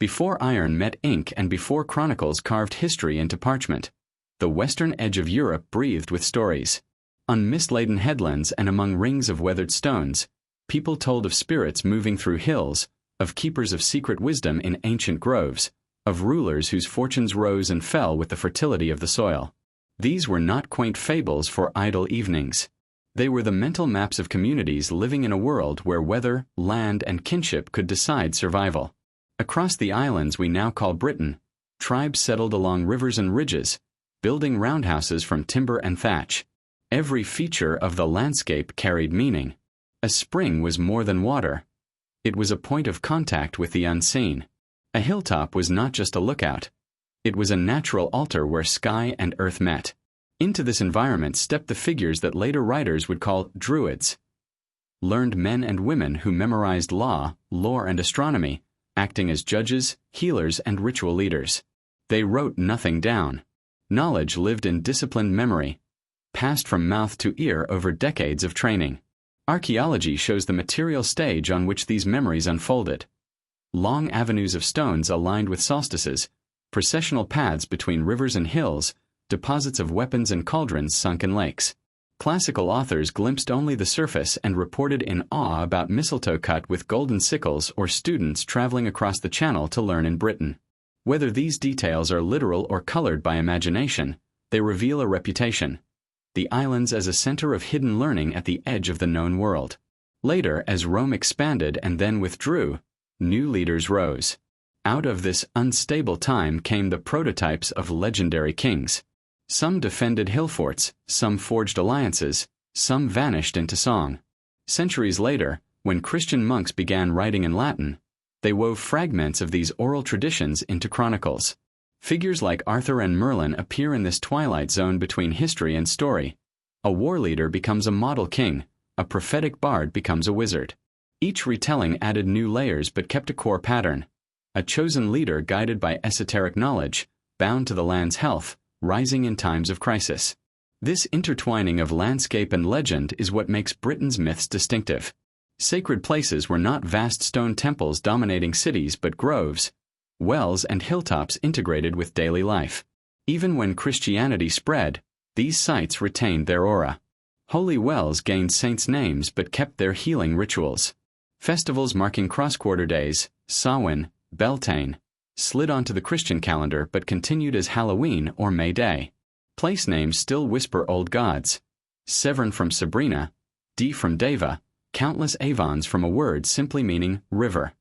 Before iron met ink and before chronicles carved history into parchment, the western edge of Europe breathed with stories. On mist-laden headlands and among rings of weathered stones, people told of spirits moving through hills, of keepers of secret wisdom in ancient groves, of rulers whose fortunes rose and fell with the fertility of the soil. These were not quaint fables for idle evenings. They were the mental maps of communities living in a world where weather, land, and kinship could decide survival. Across the islands we now call Britain, tribes settled along rivers and ridges, building roundhouses from timber and thatch. Every feature of the landscape carried meaning. A spring was more than water. It was a point of contact with the unseen. A hilltop was not just a lookout. It was a natural altar where sky and earth met. Into this environment stepped the figures that later writers would call Druids. Learned men and women who memorized law, lore, and astronomy, acting as judges, healers, and ritual leaders. They wrote nothing down. Knowledge lived in disciplined memory, passed from mouth to ear over decades of training. Archaeology shows the material stage on which these memories unfolded. Long avenues of stones aligned with solstices, processional paths between rivers and hills, deposits of weapons and cauldrons sunk in lakes. Classical authors glimpsed only the surface and reported in awe about mistletoe cut with golden sickles or students traveling across the channel to learn in Britain. Whether these details are literal or colored by imagination, they reveal a reputation. The islands as a center of hidden learning at the edge of the known world. Later, as Rome expanded and then withdrew, new leaders rose. Out of this unstable time came the prototypes of legendary kings. Some defended hill forts, some forged alliances, some vanished into song. Centuries later, when Christian monks began writing in Latin, they wove fragments of these oral traditions into chronicles. Figures like Arthur and Merlin appear in this twilight zone between history and story. A war leader becomes a model king, a prophetic bard becomes a wizard. Each retelling added new layers but kept a core pattern. A chosen leader guided by esoteric knowledge, bound to the land's health, rising in times of crisis. This intertwining of landscape and legend is what makes Britain's myths distinctive. Sacred places were not vast stone temples dominating cities but groves, wells, and hilltops integrated with daily life. Even when Christianity spread, these sites retained their aura. Holy wells gained saints' names but kept their healing rituals. Festivals marking cross-quarter days, Samhain, Beltane, slid onto the Christian calendar but continued as Halloween or May Day. Place names still whisper old gods. Severn from Sabrina, Dee from Deva, countless Avons from a word simply meaning river.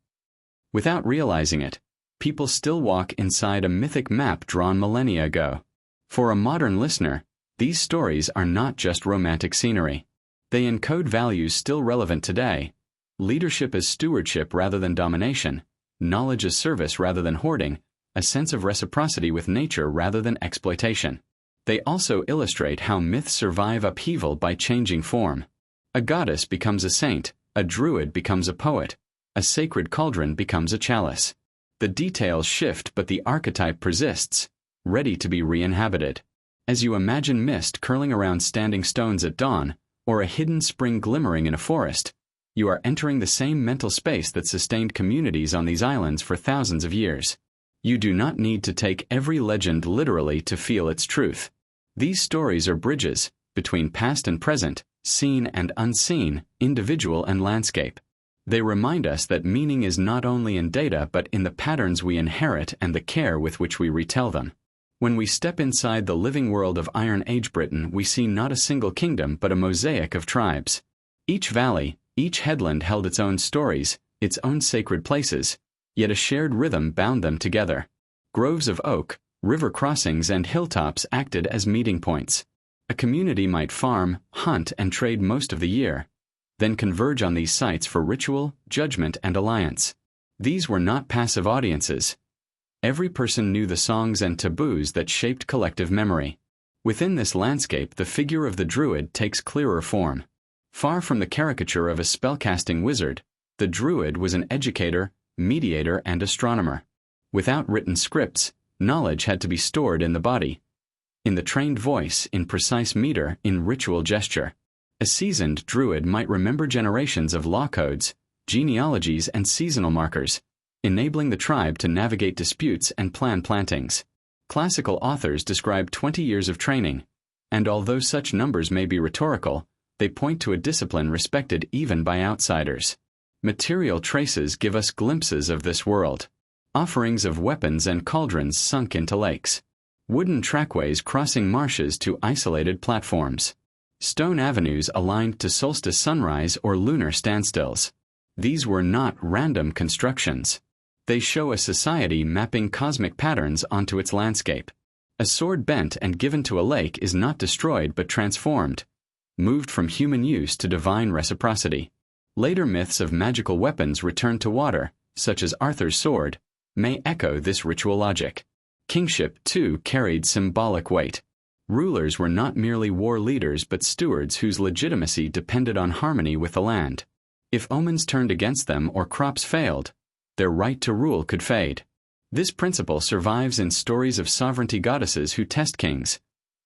Without realizing it, people still walk inside a mythic map drawn millennia ago. For a modern listener, these stories are not just romantic scenery. They encode values still relevant today: leadership as stewardship rather than domination, knowledge as service rather than hoarding, a sense of reciprocity with nature rather than exploitation. They also illustrate how myths survive upheaval by changing form. A goddess becomes a saint, a druid becomes a poet, a sacred cauldron becomes a chalice. The details shift but the archetype persists, ready to be re-inhabited. As you imagine mist curling around standing stones at dawn, or a hidden spring glimmering in a forest, you are entering the same mental space that sustained communities on these islands for thousands of years. You do not need to take every legend literally to feel its truth. These stories are bridges between past and present, seen and unseen, individual and landscape. They remind us that meaning is not only in data but in the patterns we inherit and the care with which we retell them. When we step inside the living world of Iron Age Britain, we see not a single kingdom but a mosaic of tribes. Each valley, each headland held its own stories, its own sacred places, yet a shared rhythm bound them together. Groves of oak, river crossings, and hilltops acted as meeting points. A community might farm, hunt, and trade most of the year, then converge on these sites for ritual, judgment, and alliance. These were not passive audiences. Every person knew the songs and taboos that shaped collective memory. Within this landscape, the figure of the Druid takes clearer form. Far from the caricature of a spellcasting wizard, the Druid was an educator, mediator, and astronomer. Without written scripts, knowledge had to be stored in the body, in the trained voice, in precise meter, in ritual gesture. A seasoned Druid might remember generations of law codes, genealogies, and seasonal markers, enabling the tribe to navigate disputes and plan plantings. Classical authors describe 20 years of training, and although such numbers may be rhetorical, they point to a discipline respected even by outsiders. Material traces give us glimpses of this world. Offerings of weapons and cauldrons sunk into lakes. Wooden trackways crossing marshes to isolated platforms. Stone avenues aligned to solstice sunrise or lunar standstills. These were not random constructions. They show a society mapping cosmic patterns onto its landscape. A sword bent and given to a lake is not destroyed but transformed, moved from human use to divine reciprocity. Later myths of magical weapons returned to water, such as Arthur's sword, may echo this ritual logic. Kingship, too, carried symbolic weight. Rulers were not merely war leaders but stewards whose legitimacy depended on harmony with the land. If omens turned against them or crops failed, their right to rule could fade. This principle survives in stories of sovereignty goddesses who test kings,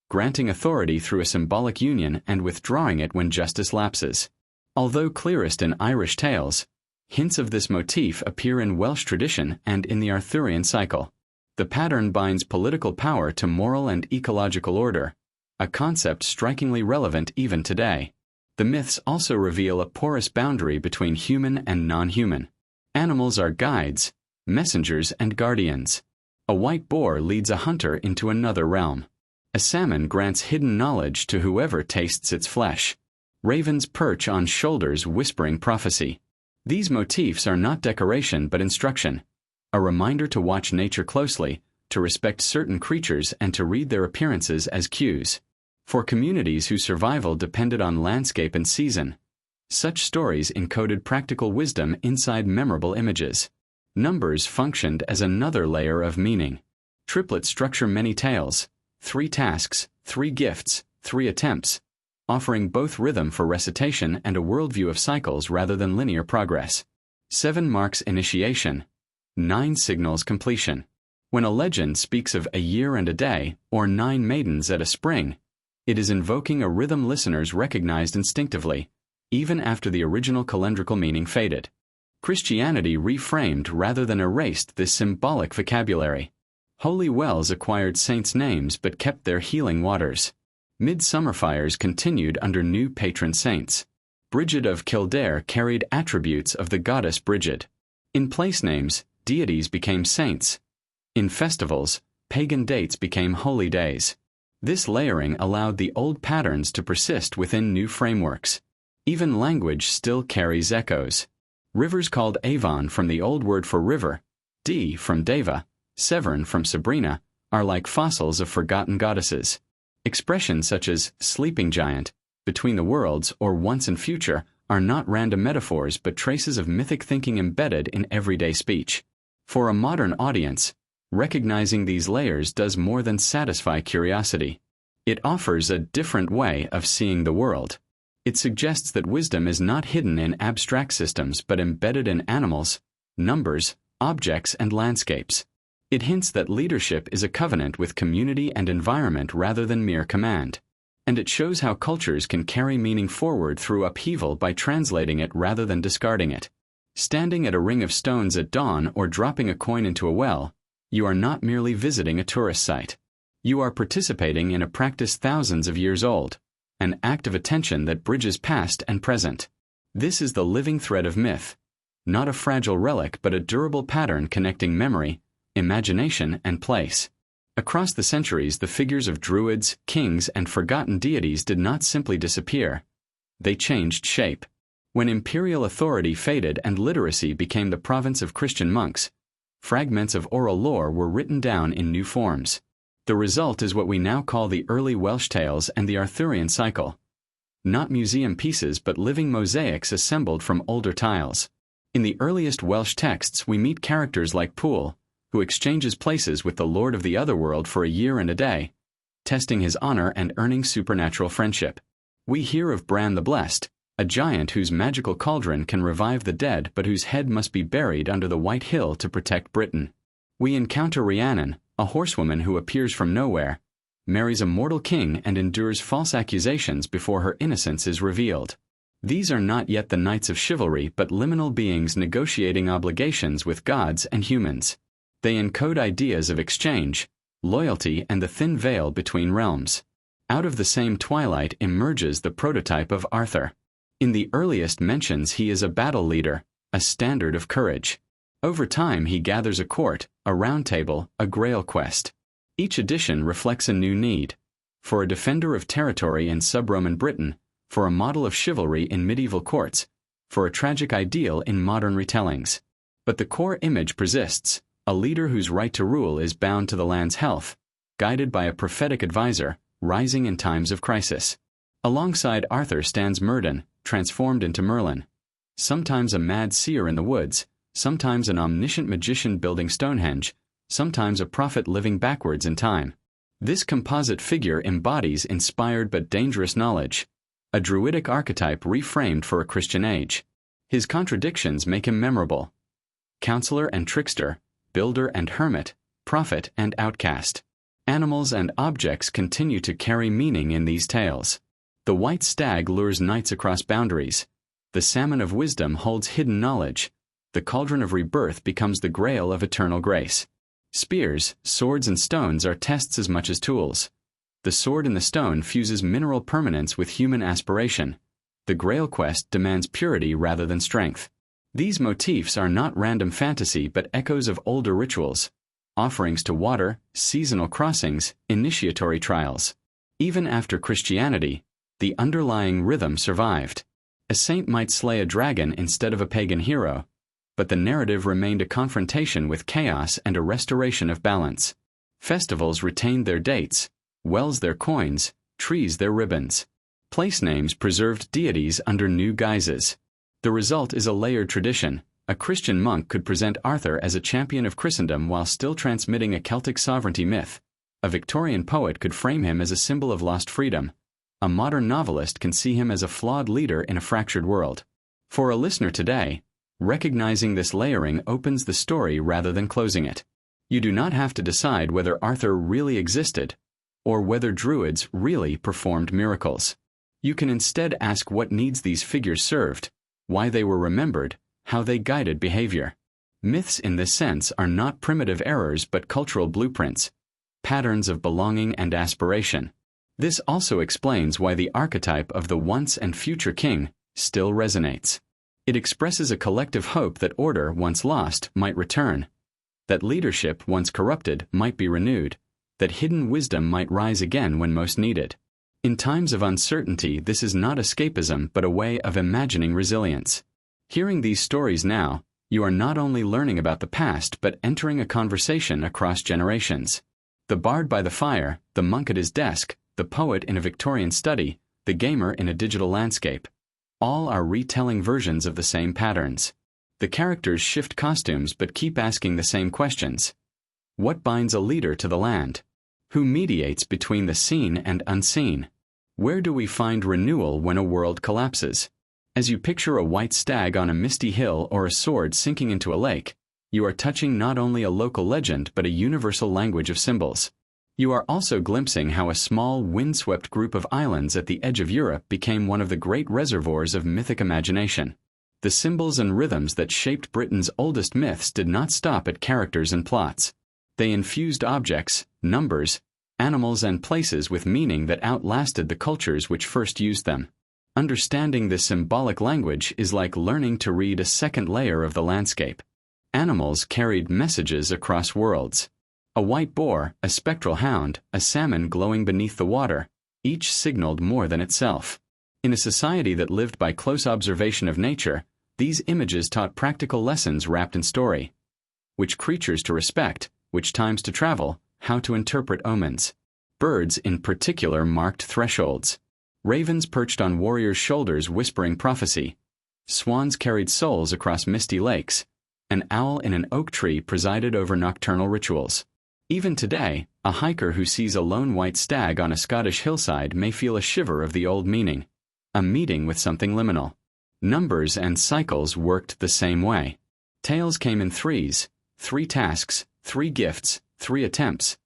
granting authority through a symbolic union and withdrawing it when justice lapses. Although clearest in Irish tales, hints of this motif appear in Welsh tradition and in the Arthurian cycle. The pattern binds political power to moral and ecological order, a concept strikingly relevant even today. The myths also reveal a porous boundary between human and non-human. Animals are guides, messengers, and guardians. A white boar leads a hunter into another realm. A salmon grants hidden knowledge to whoever tastes its flesh. Ravens perch on shoulders whispering prophecy. These motifs are not decoration but instruction, a reminder to watch nature closely, to respect certain creatures and to read their appearances as cues. For communities whose survival depended on landscape and season, such stories encoded practical wisdom inside memorable images. Numbers functioned as another layer of meaning. Triplets structure many tales, 3 tasks, 3 gifts, 3 attempts, offering both rhythm for recitation and a worldview of cycles rather than linear progress. 7 marks initiation. 9 signals completion. When a legend speaks of a year and a day, or 9 maidens at a spring, it is invoking a rhythm listeners recognized instinctively, even after the original calendrical meaning faded. Christianity reframed rather than erased this symbolic vocabulary. Holy wells acquired saints' names but kept their healing waters. Midsummer fires continued under new patron saints. Brigid of Kildare carried attributes of the goddess Brigid. In place names, deities became saints. In festivals, pagan dates became holy days. This layering allowed the old patterns to persist within new frameworks. Even language still carries echoes. Rivers called Avon from the old word for river, Dee from Deva, Severn from Sabrina, are like fossils of forgotten goddesses. Expressions such as sleeping giant, between the worlds, or once and future are not random metaphors but traces of mythic thinking embedded in everyday speech. For a modern audience, recognizing these layers does more than satisfy curiosity. It offers a different way of seeing the world. It suggests that wisdom is not hidden in abstract systems but embedded in animals, numbers, objects, and landscapes. It hints that leadership is a covenant with community and environment rather than mere command. And it shows how cultures can carry meaning forward through upheaval by translating it rather than discarding it. Standing at a ring of stones at dawn or dropping a coin into a well, you are not merely visiting a tourist site. You are participating in a practice thousands of years old, an act of attention that bridges past and present. This is the living thread of myth, not a fragile relic but a durable pattern connecting memory, imagination, and place. Across the centuries, the figures of Druids, kings, and forgotten deities did not simply disappear. They changed shape. When imperial authority faded and literacy became the province of Christian monks, fragments of oral lore were written down in new forms. The result is what we now call the early Welsh tales and the Arthurian cycle. Not museum pieces but living mosaics assembled from older tiles. In the earliest Welsh texts we meet characters like Pwyll, who exchanges places with the Lord of the Otherworld for a year and a day, testing his honor and earning supernatural friendship. We hear of Bran the Blessed, a giant whose magical cauldron can revive the dead but whose head must be buried under the White Hill to protect Britain. We encounter Rhiannon, a horsewoman who appears from nowhere, marries a mortal king and endures false accusations before her innocence is revealed. These are not yet the knights of chivalry but liminal beings negotiating obligations with gods and humans. They encode ideas of exchange, loyalty, and the thin veil between realms. Out of the same twilight emerges the prototype of Arthur. In the earliest mentions he is a battle leader, a standard of courage. Over time he gathers a court, a round table, a grail quest. Each edition reflects a new need. For a defender of territory in sub-Roman Britain, for a model of chivalry in medieval courts, for a tragic ideal in modern retellings. But the core image persists, a leader whose right to rule is bound to the land's health, guided by a prophetic advisor, rising in times of crisis. Alongside Arthur stands Myrddin, transformed into Merlin. Sometimes a mad seer in the woods, sometimes an omniscient magician building Stonehenge, sometimes a prophet living backwards in time. This composite figure embodies inspired but dangerous knowledge, a druidic archetype reframed for a Christian age. His contradictions make him memorable. Counselor and trickster, builder and hermit, prophet and outcast. Animals and objects continue to carry meaning in these tales. The white stag lures knights across boundaries. The salmon of wisdom holds hidden knowledge. The cauldron of rebirth becomes the grail of eternal grace. Spears, swords, and stones are tests as much as tools. The sword and the stone fuses mineral permanence with human aspiration. The Grail quest demands purity rather than strength. These motifs are not random fantasy but echoes of older rituals, offerings to water, seasonal crossings, initiatory trials. Even after Christianity, the underlying rhythm survived. A saint might slay a dragon instead of a pagan hero, but the narrative remained a confrontation with chaos and a restoration of balance. Festivals retained their dates, wells their coins, trees their ribbons. Place names preserved deities under new guises. The result is a layered tradition. A Christian monk could present Arthur as a champion of Christendom while still transmitting a Celtic sovereignty myth. A Victorian poet could frame him as a symbol of lost freedom. A modern novelist can see him as a flawed leader in a fractured world. For a listener today, recognizing this layering opens the story rather than closing it. You do not have to decide whether Arthur really existed, or whether Druids really performed miracles. You can instead ask what needs these figures served, why they were remembered, how they guided behavior. Myths in this sense are not primitive errors but cultural blueprints, patterns of belonging and aspiration. This also explains why the archetype of the once and future king still resonates. It expresses a collective hope that order once lost might return, that leadership once corrupted might be renewed, that hidden wisdom might rise again when most needed. In times of uncertainty, this is not escapism but a way of imagining resilience. Hearing these stories now, you are not only learning about the past but entering a conversation across generations. The bard by the fire, the monk at his desk, the poet in a Victorian study, the gamer in a digital landscape. All are retelling versions of the same patterns. The characters shift costumes but keep asking the same questions. What binds a leader to the land? Who mediates between the seen and unseen? Where do we find renewal when a world collapses? As you picture a white stag on a misty hill or a sword sinking into a lake, you are touching not only a local legend but a universal language of symbols. You are also glimpsing how a small, windswept group of islands at the edge of Europe became one of the great reservoirs of mythic imagination. The symbols and rhythms that shaped Britain's oldest myths did not stop at characters and plots. They infused objects, numbers, animals, and places with meaning that outlasted the cultures which first used them. Understanding this symbolic language is like learning to read a second layer of the landscape. Animals carried messages across worlds. A white boar, a spectral hound, a salmon glowing beneath the water, each signaled more than itself. In a society that lived by close observation of nature, these images taught practical lessons wrapped in story. Which creatures to respect, which times to travel, how to interpret omens. Birds in particular marked thresholds. Ravens perched on warriors' shoulders whispering prophecy. Swans carried souls across misty lakes. An owl in an oak tree presided over nocturnal rituals. Even today, a hiker who sees a lone white stag on a Scottish hillside may feel a shiver of the old meaning, a meeting with something liminal. Numbers and cycles worked the same way. Tales came in threes, 3 tasks, 3 gifts, 3 attempts,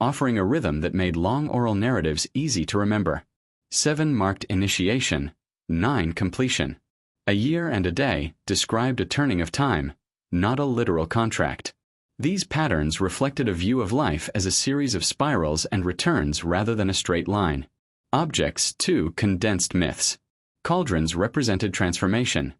offering a rhythm that made long oral narratives easy to remember. 7 marked initiation, 9. Completion. A year and a day described a turning of time, not a literal contract. These patterns reflected a view of life as a series of spirals and returns rather than a straight line. Objects. 2. Condensed myths. Cauldrons represented transformation.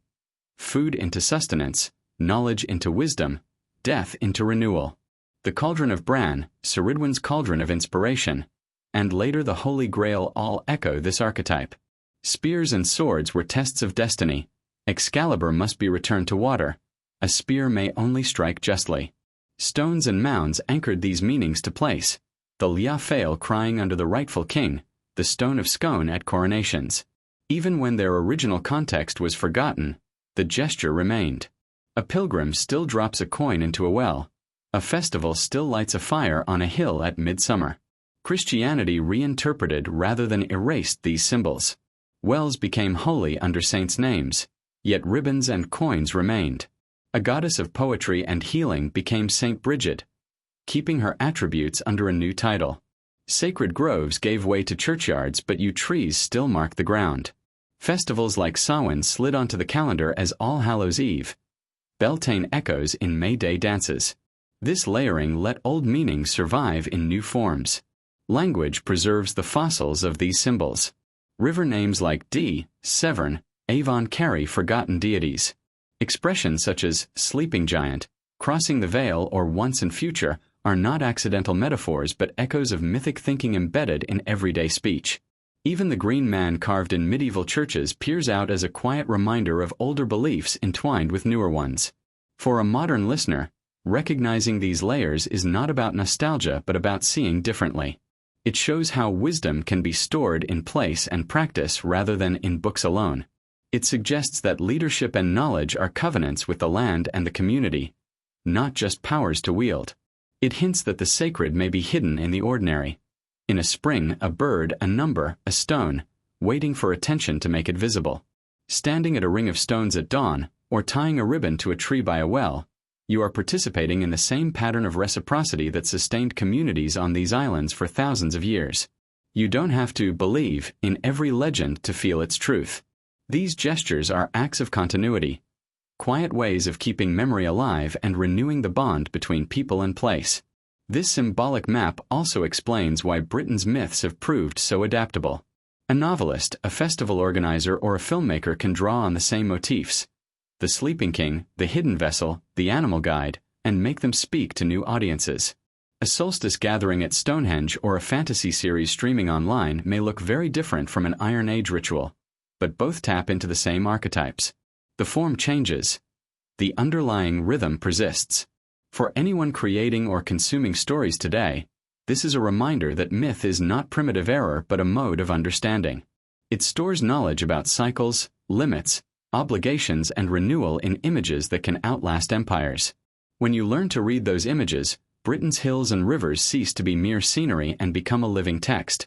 Food into sustenance, knowledge into wisdom, death into renewal. The Cauldron of Bran, Ceridwen's Cauldron of Inspiration, and later the Holy Grail all echo this archetype. Spears and swords were tests of destiny. Excalibur must be returned to water. A spear may only strike justly. Stones and mounds anchored these meanings to place. The Lia Fail crying under the rightful king, the Stone of Scone at coronations. Even when their original context was forgotten, the gesture remained. A pilgrim still drops a coin into a well. A festival still lights a fire on a hill at midsummer. Christianity reinterpreted rather than erased these symbols. Wells became holy under saints' names, yet ribbons and coins remained. A goddess of poetry and healing became Saint Bridget, keeping her attributes under a new title. Sacred groves gave way to churchyards, but yew trees still mark the ground. Festivals like Samhain slid onto the calendar as All Hallows' Eve. Beltane echoes in May Day dances. This layering let old meanings survive in new forms. Language preserves the fossils of these symbols. River names like Dee, Severn, Avon carry forgotten deities. Expressions such as sleeping giant, crossing the veil, or once and future are not accidental metaphors but echoes of mythic thinking embedded in everyday speech. Even the green man carved in medieval churches peers out as a quiet reminder of older beliefs entwined with newer ones. For a modern listener, recognizing these layers is not about nostalgia but about seeing differently. It shows how wisdom can be stored in place and practice rather than in books alone. It suggests that leadership and knowledge are covenants with the land and the community, not just powers to wield. It hints that the sacred may be hidden in the ordinary. In a spring, a bird, a number, a stone, waiting for attention to make it visible. Standing at a ring of stones at dawn, or tying a ribbon to a tree by a well, you are participating in the same pattern of reciprocity that sustained communities on these islands for thousands of years. You don't have to believe in every legend to feel its truth. These gestures are acts of continuity, quiet ways of keeping memory alive and renewing the bond between people and place. This symbolic map also explains why Britain's myths have proved so adaptable. A novelist, a festival organizer, or a filmmaker can draw on the same motifs, the Sleeping King, the Hidden Vessel, the Animal Guide, and make them speak to new audiences. A solstice gathering at Stonehenge or a fantasy series streaming online may look very different from an Iron Age ritual, but both tap into the same archetypes. The form changes. The underlying rhythm persists. For anyone creating or consuming stories today, this is a reminder that myth is not primitive error but a mode of understanding. It stores knowledge about cycles, limits, obligations, and renewal in images that can outlast empires. When you learn to read those images, Britain's hills and rivers cease to be mere scenery and become a living text,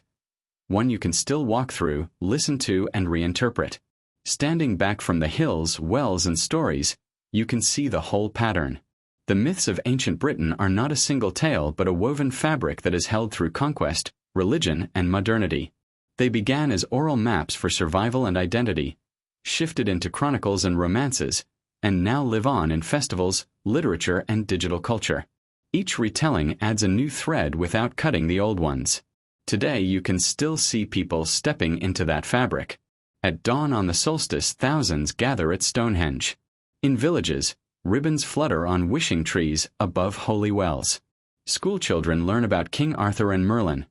one you can still walk through, listen to, and reinterpret. Standing back from the hills, wells, and stories, you can see the whole pattern. The myths of ancient Britain are not a single tale but a woven fabric that is held through conquest, religion, and modernity. They began as oral maps for survival and identity, shifted into chronicles and romances, and now live on in festivals, literature, and digital culture. Each retelling adds a new thread without cutting the old ones. Today you can still see people stepping into that fabric. At dawn on the solstice, thousands gather at Stonehenge. In villages, ribbons flutter on wishing trees above holy wells. Schoolchildren learn about King Arthur and Merlin.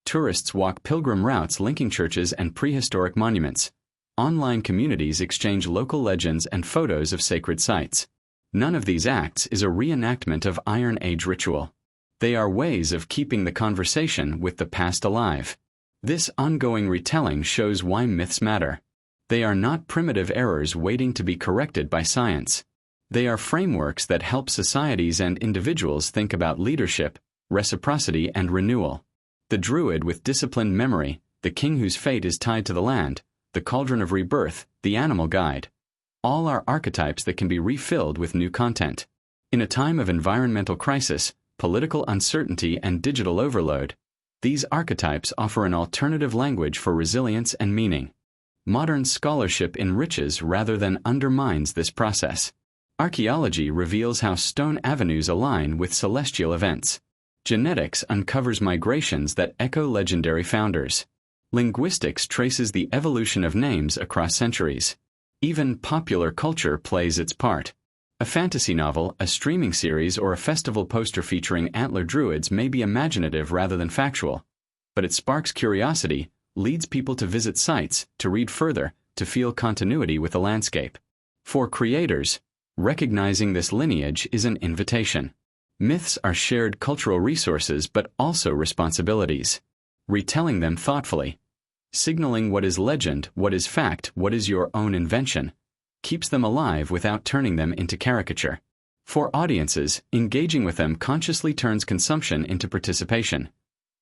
Tourists walk pilgrim routes linking churches and prehistoric monuments. Online communities exchange local legends and photos of sacred sites. None of these acts is a reenactment of Iron Age ritual. They are ways of keeping the conversation with the past alive. This ongoing retelling shows why myths matter. They are not primitive errors waiting to be corrected by science. They are frameworks that help societies and individuals think about leadership, reciprocity, and renewal. The Druid with disciplined memory, the king whose fate is tied to the land, the Cauldron of Rebirth, the Animal Guide. All are archetypes that can be refilled with new content. In a time of environmental crisis, political uncertainty, and digital overload, these archetypes offer an alternative language for resilience and meaning. Modern scholarship enriches rather than undermines this process. Archaeology reveals how stone avenues align with celestial events. Genetics uncovers migrations that echo legendary founders. Linguistics traces the evolution of names across centuries. Even popular culture plays its part. A fantasy novel, a streaming series, or a festival poster featuring antler druids may be imaginative rather than factual, but it sparks curiosity, leads people to visit sites, to read further, to feel continuity with the landscape. For creators, recognizing this lineage is an invitation. Myths are shared cultural resources but also responsibilities. Retelling them thoughtfully, signaling what is legend, what is fact, what is your own invention, keeps them alive without turning them into caricature. For audiences, engaging with them consciously turns consumption into participation.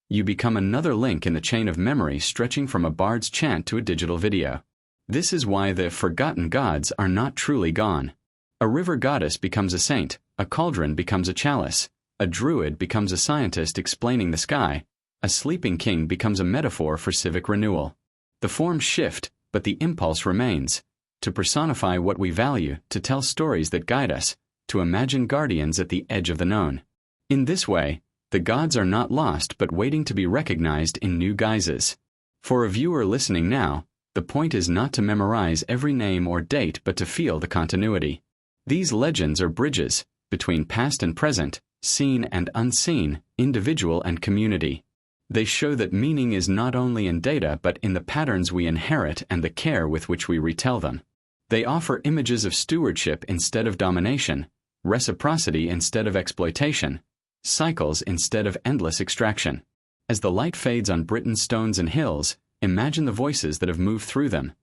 You become another link in the chain of memory stretching from a bard's chant to a digital video. This is why the forgotten gods are not truly gone. A river goddess becomes a saint, a cauldron becomes a chalice, a druid becomes a scientist explaining the sky, a sleeping king becomes a metaphor for civic renewal. The forms shift, but the impulse remains. To personify what we value, to tell stories that guide us, to imagine guardians at the edge of the known. In this way, the gods are not lost but waiting to be recognized in new guises. For a viewer listening now, the point is not to memorize every name or date but to feel the continuity. These legends are bridges between past and present, seen and unseen, individual and community. They show that meaning is not only in data but in the patterns we inherit and the care with which we retell them. They offer images of stewardship instead of domination, reciprocity instead of exploitation, cycles instead of endless extraction. As the light fades on Britain's stones and hills, imagine the voices that have moved through them.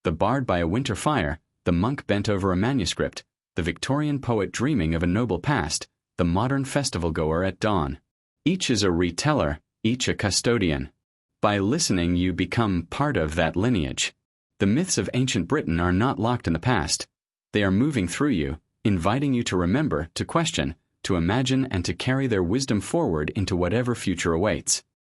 The bard by a winter fire, the monk bent over a manuscript, the Victorian poet dreaming of a noble past, the modern festival goer at dawn. Each is a reteller, each a custodian. By listening, you become part of that lineage. The myths of ancient Britain are not locked in the past. They are moving through you, inviting you to remember, to question, to imagine, and to carry their wisdom forward into whatever future awaits.